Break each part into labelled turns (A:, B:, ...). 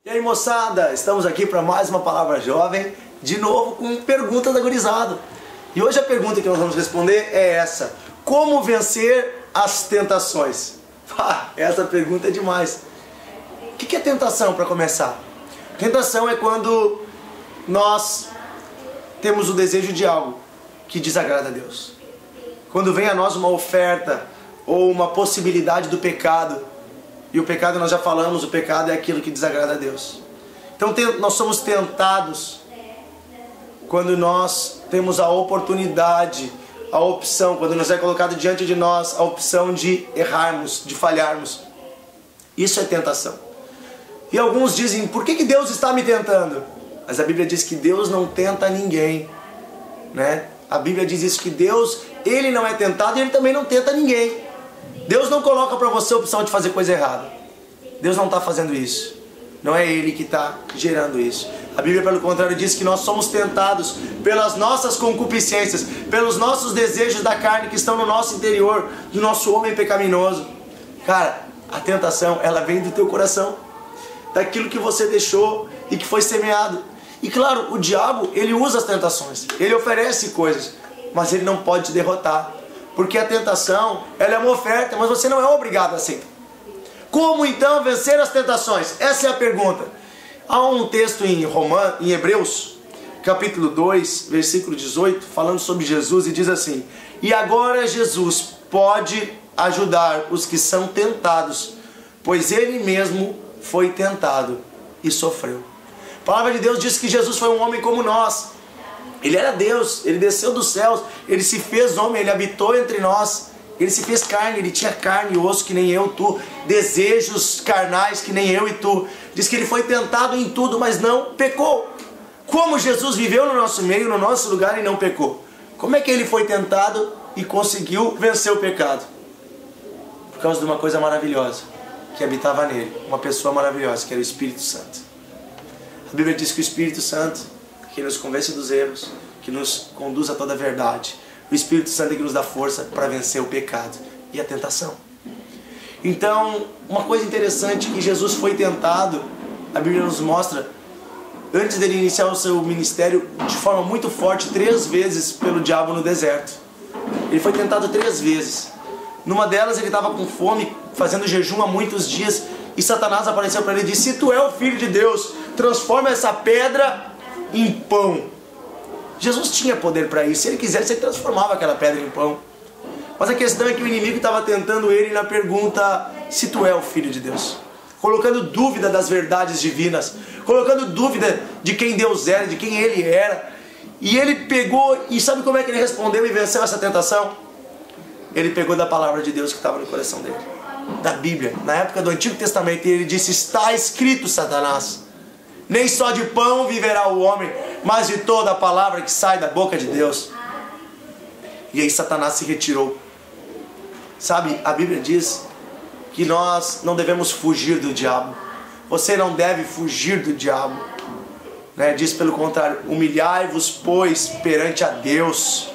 A: E aí, moçada, estamos aqui para mais uma Palavra Jovem, de novo com perguntas da gurizada. E hoje a pergunta que nós vamos responder é essa: como vencer as tentações? Essa pergunta é demais. O que é tentação, para começar? Tentação é quando nós temos o desejo de algo que desagrada a Deus. Quando vem a nós uma oferta ou uma possibilidade do pecado. E o pecado, nós já falamos, o pecado é aquilo que desagrada a Deus. Então nós somos tentados quando nós temos a oportunidade, a opção, quando nos é colocado diante de nós a opção de errarmos, de falharmos. Isso é tentação. E alguns dizem: por que Deus está me tentando? Mas a Bíblia diz que Deus não tenta ninguém, né? A Bíblia diz isso, que Deus, Ele não é tentado e Ele também não tenta ninguém. Deus não coloca para você a opção de fazer coisa errada. Deus não está fazendo isso. Não é Ele que está gerando isso. A Bíblia, pelo contrário, diz que nós somos tentados pelas nossas concupiscências, pelos nossos desejos da carne que estão no nosso interior, do nosso homem pecaminoso. Cara, a tentação, ela vem do teu coração, daquilo que você deixou e que foi semeado. E claro, o diabo, ele usa as tentações, ele oferece coisas, mas ele não pode te derrotar. Porque a tentação, ela é uma oferta, mas você não é obrigado a aceitar. Como então vencer as tentações? Essa é a pergunta. Há um texto em Hebreus, capítulo 2, versículo 18, falando sobre Jesus, e diz assim: e agora Jesus pode ajudar os que são tentados, pois Ele mesmo foi tentado e sofreu. A palavra de Deus diz que Jesus foi um homem como nós. Ele era Deus, Ele desceu dos céus, Ele se fez homem, Ele habitou entre nós, Ele se fez carne, Ele tinha carne e osso que nem eu e tu, desejos carnais que nem eu e tu. Diz que Ele foi tentado em tudo, mas não pecou. Como Jesus viveu no nosso meio, no nosso lugar, e não pecou? Como é que Ele foi tentado e conseguiu vencer o pecado? Por causa de uma coisa maravilhosa que habitava nele, uma pessoa maravilhosa, que era o Espírito Santo. A Bíblia diz que o Espírito Santo, que nos convence dos erros, que nos conduz a toda a verdade. O Espírito Santo é que nos dá força para vencer o pecado e a tentação. Então, uma coisa interessante, que Jesus foi tentado, a Bíblia nos mostra, antes dele iniciar o seu ministério, de forma muito forte, 3 vezes pelo diabo no deserto. Ele foi tentado 3 vezes. Numa delas ele estava com fome, fazendo jejum há muitos dias, e Satanás apareceu para ele e disse: se tu é o Filho de Deus, transforma essa pedra em pão. Jesus tinha poder para isso. Se ele quisesse, ele transformava aquela pedra em pão. Mas a questão é que o inimigo estava tentando ele na pergunta: se tu é o Filho de Deus, colocando dúvida das verdades divinas, colocando dúvida de quem Deus era, de quem Ele era. E ele pegou, e sabe como é que ele respondeu e venceu essa tentação? Ele pegou da palavra de Deus que estava no coração dele, da Bíblia, na época do Antigo Testamento, e ele disse: está escrito, Satanás, nem só de pão viverá o homem, mas de toda a palavra que sai da boca de Deus. E aí Satanás se retirou. Sabe, a Bíblia diz que nós não devemos fugir do diabo. Você não deve fugir do diabo, né? Diz pelo contrário: humilhai-vos, pois, perante a Deus,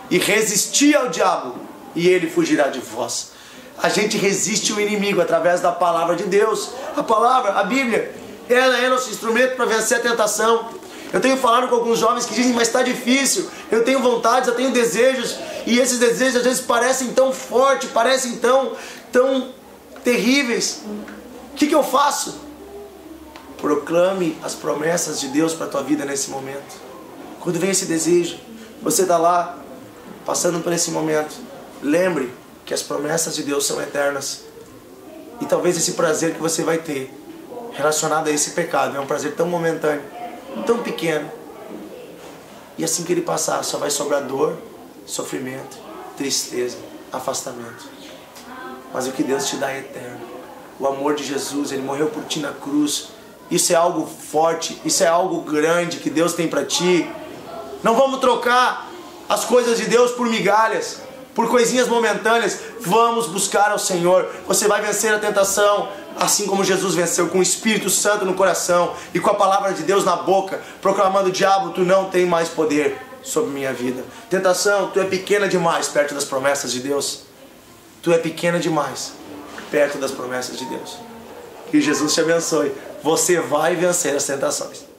A: e resisti ao diabo, e ele fugirá de vós. A gente resiste o inimigo através da palavra de Deus. A palavra, a Bíblia, ela é nosso instrumento para vencer a tentação. Eu tenho falado com alguns jovens que dizem: mas está difícil, eu tenho vontades, eu tenho desejos, e esses desejos às vezes parecem tão fortes, parecem tão terríveis. O que eu faço? Proclame as promessas de Deus para a tua vida nesse momento. Quando vem esse desejo, você está lá, passando por esse momento, lembre que as promessas de Deus são eternas. E talvez esse prazer que você vai ter relacionado a esse pecado é um prazer tão momentâneo, tão pequeno, e assim que ele passar, só vai sobrar dor, sofrimento, tristeza, afastamento. Mas o que Deus te dá é eterno. O amor de Jesus, Ele morreu por ti na cruz. Isso é algo forte, isso é algo grande que Deus tem para ti. Não vamos trocar as coisas de Deus por migalhas, por coisinhas momentâneas. Vamos buscar ao Senhor. Você vai vencer a tentação, assim como Jesus venceu, com o Espírito Santo no coração e com a palavra de Deus na boca, proclamando: diabo, tu não tem mais poder sobre minha vida. Tentação, tu é pequena demais perto das promessas de Deus. Tu é pequena demais perto das promessas de Deus. Que Jesus te abençoe. você vai vencer as tentações.